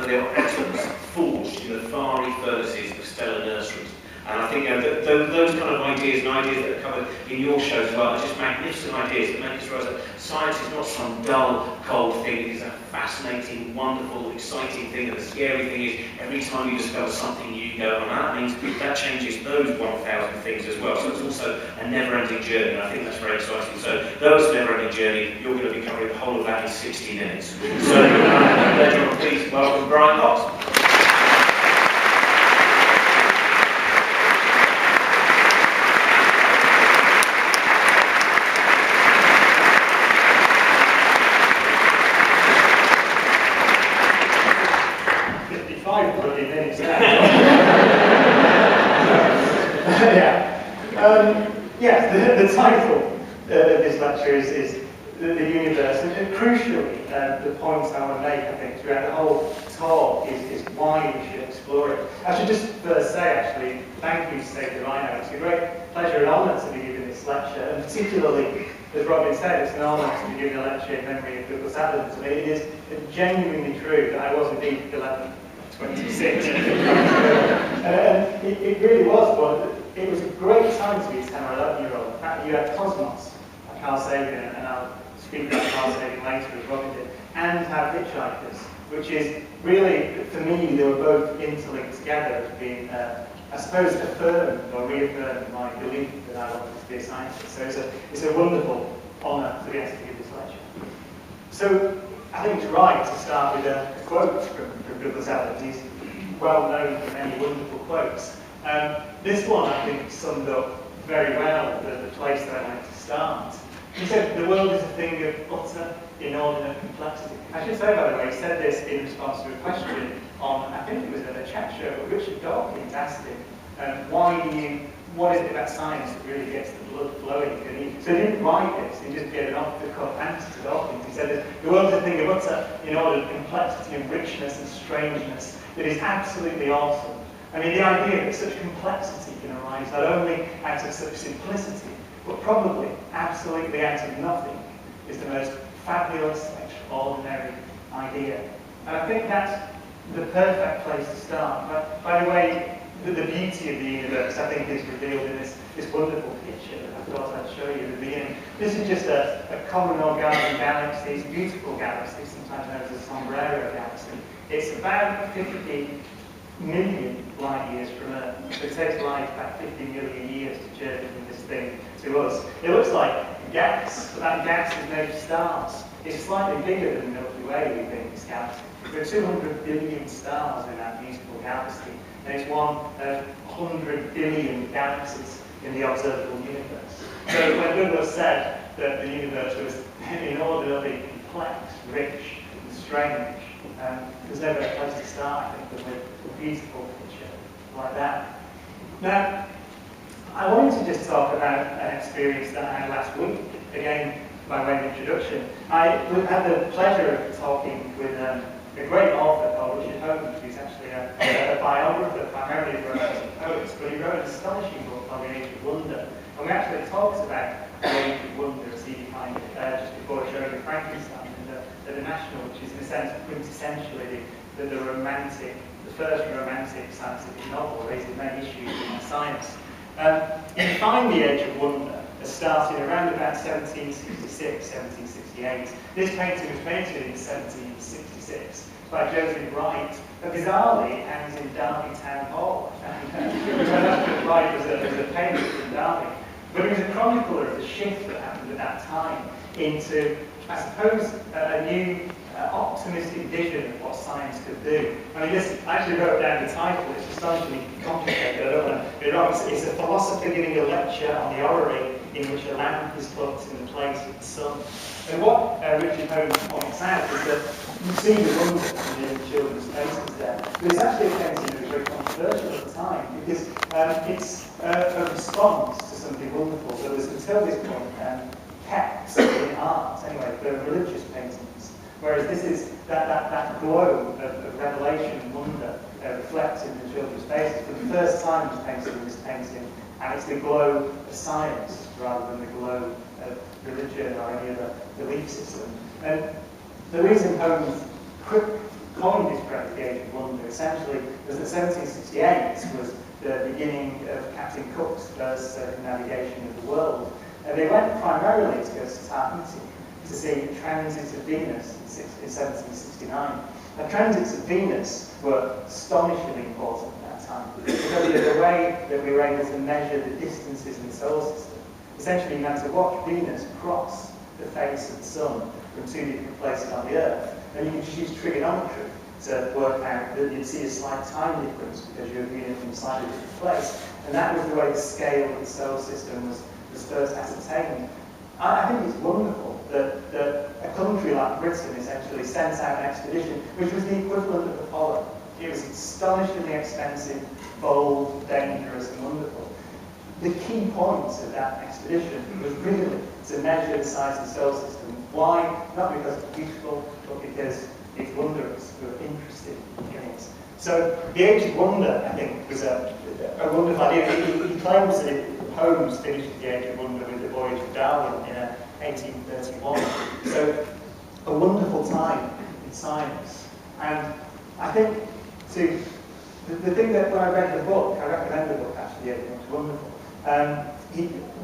their atoms forged in the fiery furnaces of stellar nurseries. And I think those kind of ideas and ideas that are covered in your show as well are just magnificent ideas that make us realise that science is not some dull, cold thing. It is a fascinating, wonderful, exciting thing. And the scary thing is every time you discover something new, you go, and that means that changes those 1,000 things as well. So it's also a never-ending journey, and I think that's very exciting. So though it's a never-ending journey, you're going to be covering the whole of that in 60 minutes. So please welcome Brian Cox. The title of this lecture is the universe, and crucially, the point I want to make, I think, throughout the whole talk is why we should explore it. I should just first say, actually, thank you to Save the Rhino. It's a great pleasure and honour to be giving this lecture, and particularly, as Robin said, it's an honour to be giving a lecture in memory of Douglas Adams. I mean, it is genuinely true that I was indeed 26. And it really was, but it was a great time to be a 10 or 11-year-old. In fact, you had Cosmos, Carl Sagan, and I'll speak about Carl Sagan later as Robin did, and had Hitchhikers, which is really, for me, they were both interlinked together as being, I suppose, affirmed or reaffirmed my belief that I wanted to be a scientist. So it's a wonderful honour to be able to give this lecture. So I think it's right to start with a quote from Douglas Adams. He's well known for many wonderful quotes. This one, I think, summed up very well the place that I went to start. He said, the world is a thing of utter, inordinate complexity. I should say, by the way, he said this in response to a question on, I think it was a chat show, but Richard Dawkins asked him, what is it about science that really gets the blood flowing? So he didn't write this, he just gave an off-the-cuff answer to Dawkins. He said, the world is a thing of utter, inordinate complexity and richness and strangeness that is absolutely awesome. I mean, the idea that such complexity can arise not only out of such simplicity, but probably absolutely out of nothing, is the most fabulous, extraordinary idea. And I think that's the perfect place to start. But, by the way, the beauty of the universe, I think, is revealed in this wonderful picture that I thought I'd show you at the beginning. This is just a common organic galaxy. It's a beautiful galaxy, sometimes known as a sombrero galaxy. It's about 50 million light years from Earth. So it takes light about 50 million years to journey from this thing to us. It looks like gas, but that gas is made of stars. It's slightly bigger than the Milky Way, we think, this galaxy. There are 200 billion stars in that beautiful galaxy, and it's one of 100 billion galaxies in the observable universe. So when Douglas said that the universe was inordinately complex, rich, and strange, there's never a place to start, I think, with a beautiful picture like that. Now, I wanted to just talk about an experience that I had last week, again, by way of introduction. I had the pleasure of talking with a great author called Richard Holmes, who's actually a biographer, primarily of romantic poets, but he wrote an astonishing book called The Age of Wonder. And we actually talked about the Age of Wonder as he defined it just before showing Frankenstein at the National, which is in a sense quintessentially the first romantic scientific novel, raising many issues in science. He defined The Age of Wonder as starting around about 1766, 1768. This painting was painted in 1766 by Joseph Wright. But bizarrely, it hangs in Derby Town Hall. Wright was a painter from Derby. But he was a chronicler of the shift that happened at that time into, I suppose, a new optimistic vision of what science could do. I mean, I actually wrote down the title. It's astonishingly complicated. I don't want to be wrong. It's a philosopher giving a lecture on the orrery in which a lamp is put in the place of the sun. And what Richard Holmes points out is that you see the wonder in the children's faces there. But it's actually a painting that was very controversial at the time because it's a response to something wonderful that was, until this point, kept in art, anyway, for religious paintings. Whereas this is that glow of revelation and wonder reflected in the children's faces. For the first time was painted in this painting, and it's the glow of science rather than the glow of religion or any other belief system. And the reason Holmes coined this phrase, the Age of Wonder, essentially was that 1768 was the beginning of Captain Cook's first circumnavigation of the world. And they went primarily to go to Tahiti to see transits of Venus in 1769. Now, transits of Venus were astonishingly important at that time because of the way that we were able to measure the distances in the solar system. Essentially, you had to watch Venus cross the face of the Sun from two different places on the Earth. And you could just use trigonometry to work out that you'd see a slight time difference because you're viewing it from a slightly different place. And that was the way the scale of the solar system was first ascertained. I think it's wonderful that a country like Britain essentially sent out an expedition which was the equivalent of Apollo. It was astonishingly expensive, bold, dangerous and wonderful. The key point of that expedition was really to measure the size of the solar system. Why? Not because it's beautiful, but because it's wondrous. We were interested in it. So the Age of Wonder, I think, was a wonderful idea. He claims that Holmes finished the Age of Wonder with the Voyage of Darwin in 1831. So a wonderful time in science. And I think the thing that when I read the book, I recommend the book actually, it was wonderful.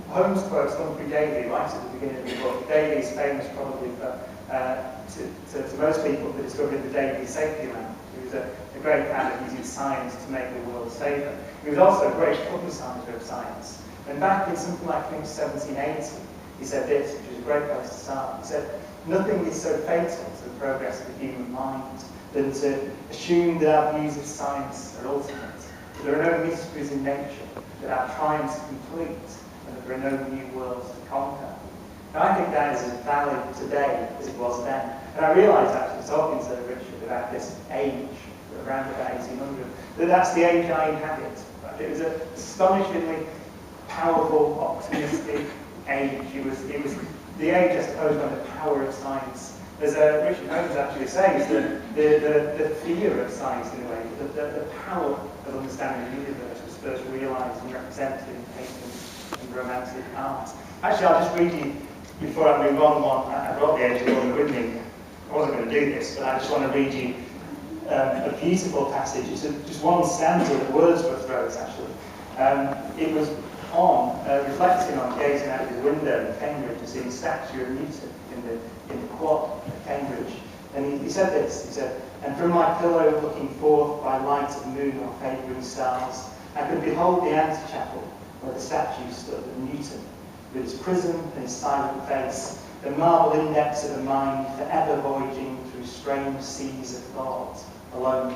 Holmes quotes Humphrey Davy right at the beginning of the book. Davy is famous probably for, to most people for discovering the Davy safety lamp. He was a great fan of using science to make the world safer. He was also a great publicizer of science. And back in something like, I think, 1780, he said this, which is a great place to start. He said, "Nothing is so fatal to the progress of the human mind than to assume that our views of science are ultimate, that there are no mysteries in nature, that our triumphs are complete, and that there are no new worlds to conquer." Now, I think that is as valid today as it was then. And I realised, actually, talking to Richard about this age, around about 1800, that that's the age I inhabit. Right? It was an astonishingly powerful, optimistic age. It was the age, I suppose, when the power of science, as Richard Holmes actually says, the fear of science, in a way, the power of understanding the universe was first realised and represented in painting and romantic art. Actually, I'll just read you, before I move on, I brought the Age of Wonder with me. I wasn't going to do this, but I just want to read you a beautiful passage. It's just one stanza that Wordsworth wrote, actually. It was reflecting on gazing out of the window in Cambridge and seeing a statue of Newton in the quad at Cambridge. And he said this, he said, "And from my pillow looking forth by light of moon or favouring stars, I could behold the antechapel where the statue stood of Newton, with his prism and his silent face, the marble index of a mind forever voyaging through strange seas of thought, alone."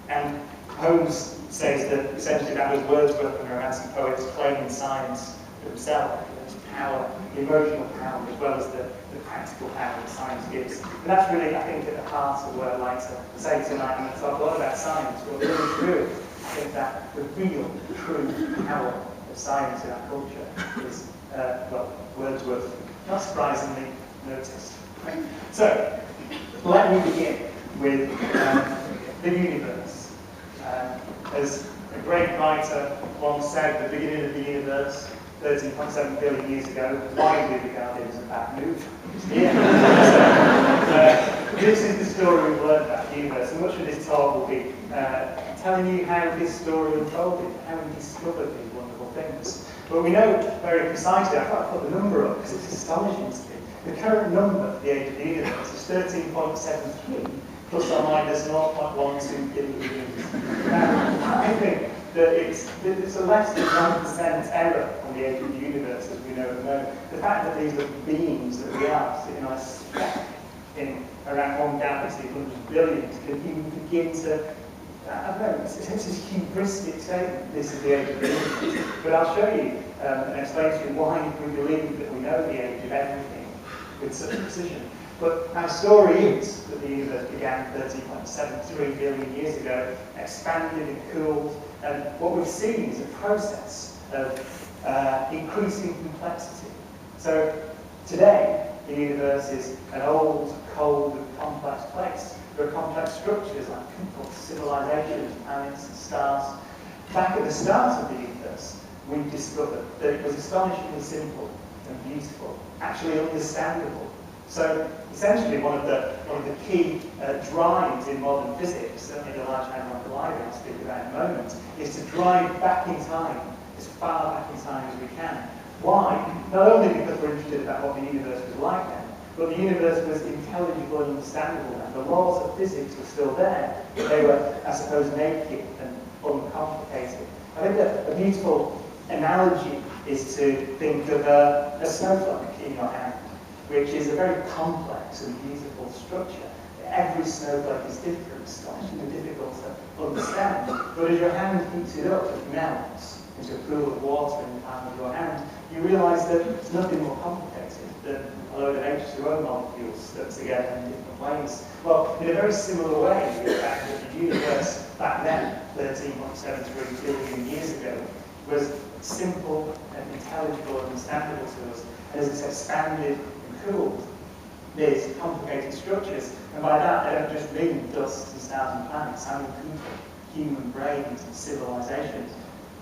And Holmes says that essentially that was Wordsworth and Romantic poets claiming science for themselves, its power, the emotional power, as well as the practical power that science gives. And that's really, I think, at the heart of what I'd like to say tonight. I'm going to talk a lot about science, but really through it, I think that the real, true power of science in our culture is, Wordsworth, not surprisingly, noticed. Right? So, let me begin with the universe. As a great writer once said, the beginning of the universe, 13.7 billion years ago, widely regarded as a bad move. Yeah. So, this is the story we've learned about the universe, and much of this talk will be telling you how this story unfolded, how we discovered these wonderful things. But we know very precisely, I can't put the number up because it's astonishing to me. The current number for the age of the universe is 13.73 plus or minus 0.12 billion years. Now, I think that it's a less than 1% error on the age of the universe as we know at the moment. The fact that these are beings that we are sitting on a speck in around one galaxy, hundreds of billions, can even begin to, I don't know, it's a hubristic statement, this is the age of the universe. But I'll show you and explain to you why we believe that we know the age of everything with such precision. But our story is that the universe began 13.73 billion years ago, expanded and cooled, and what we've seen is a process of increasing complexity. So today, the universe is an old, cold, and complex place. There are complex structures like people, civilizations, planets, and stars. Back at the start of the universe, we discovered that it was astonishingly simple and beautiful, actually understandable. So essentially one of the key drives in modern physics, certainly the Large Hadron Collider I'll speak about in a moment, is to drive back in time, as far back in time as we can. Why? Not only because we're interested about what the universe was like then, but the universe was intelligible and understandable then. The laws of physics were still there, but they were, I suppose, naked and uncomplicated. I think a beautiful analogy is to think of a snowflake in your hand, which is a very complex and beautiful structure. Every snowflake is different, astonishingly difficult to understand, but as your hand heats it up, it melts into a pool of water in the palm of your hand. You realise that it's nothing more complicated than a load of H2O molecules stuck together in different ways. Well, in a very similar way, the fact that the universe back then, 13.73 billion years ago, was simple and intelligible and understandable to us. And as it's expanded and cooled, there's complicated structures. And by that, I don't just mean dust and stars and planets. I mean people, human brains and civilizations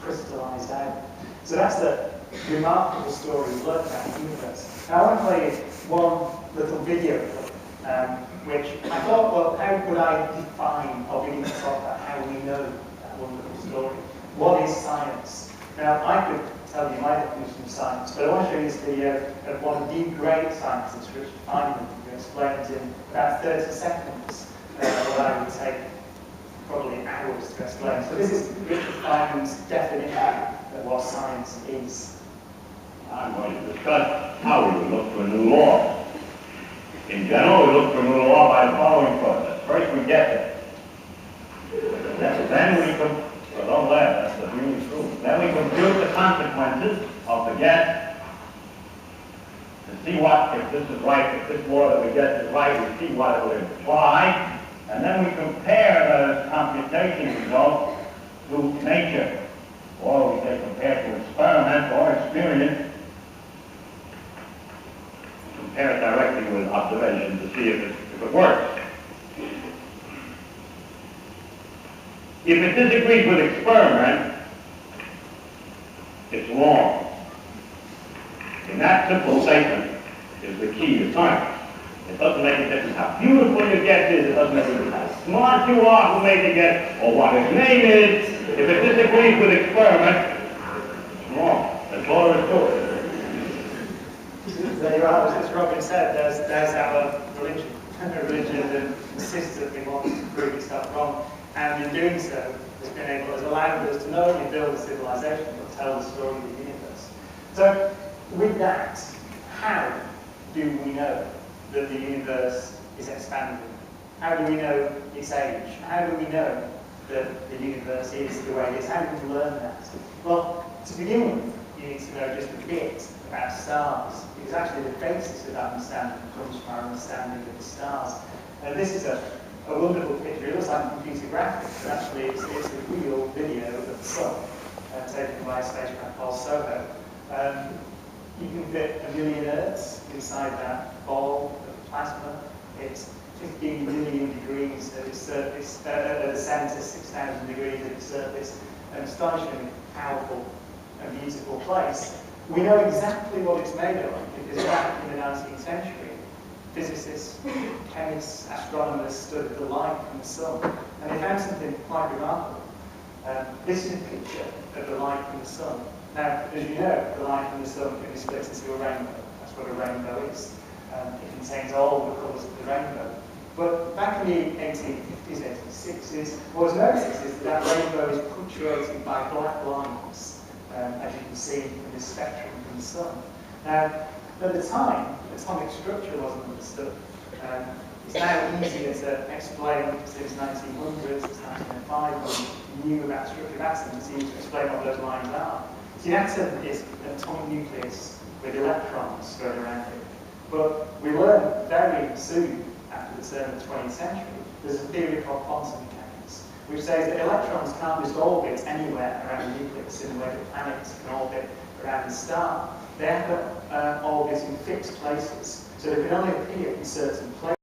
crystallized out. So that's the remarkable story we've learned about the universe. Now, I want to play you one little video which I thought, well, how could I define or begin to talk about how we know that wonderful story? What is science? Now, I could tell you my definition of science, but I want to show you this video of one of the great scientists, Richard Feynman, who explains in about 30 seconds what I would take probably hours to explain. So this is Richard Feynman's definition of what science is. I'm going to discuss how we would look for a new law. In general, we look for a new law by the following process. First, we get it. Then we don't laugh, that's the really truth. Then we compute the consequences of the guess to see what, if this is right, if this law that we get is right, we see what it would imply. And then we compare those computation results to nature, or we say compare to experiment or experience. Compare it directly with observation to see if it works. If it disagrees with experiment, it's wrong. And that simple statement is the key to science. It doesn't make a difference how beautiful your guess is, it doesn't make a difference how smart you are who made the guess, or what his name is. If it disagrees with experiment, it's wrong. That's all there is to it. There you are, as Robin said, there's our religion. A religion that consistently wants to prove itself wrong, and in doing so has allowed us to not only build a civilization, but tell the story of the universe. So, with that, how do we know that the universe is expanding? How do we know its age? How do we know that the universe is the way it is? How do we learn that? Well, to begin with, you need to know just a bit about stars, because actually the basis of that understanding comes from our understanding of the stars. And this is a wonderful picture. It looks like computer graphics, but actually it's a real video of the sun, taken by a spacecraft called Soho. You can fit 1 million Earths inside that ball of plasma. It's 15 million degrees at its surface, at the centre, 6,000 degrees at its surface. An astonishingly powerful and beautiful place. We know exactly what it's made of because back in the 19th century, physicists, chemists, astronomers studied the light from the sun, and they found something quite remarkable. This is a picture of the light from the sun. Now, as you know, the light from the sun can be split into a rainbow. That's what a rainbow is. It contains all the colours of the rainbow. But back in the 1850s, 1860s, what was noticed is that rainbow is punctuated by black lines, as you can see in this spectrum from the sun. Now, at the time, atomic structure wasn't understood. It's now easier to explain since 1900s, since 1905, when we knew about the structure of atoms, it's easier to explain what those lines are. So an atom is an atomic nucleus with electrons spread around it. But we learned very soon, after the turn of the 20th century, there's a theory called quantum mechanics, which says that electrons can't just orbit anywhere around the nucleus in the way that planets can orbit around the star. They have to orbit in fixed places, so they can only appear in certain places.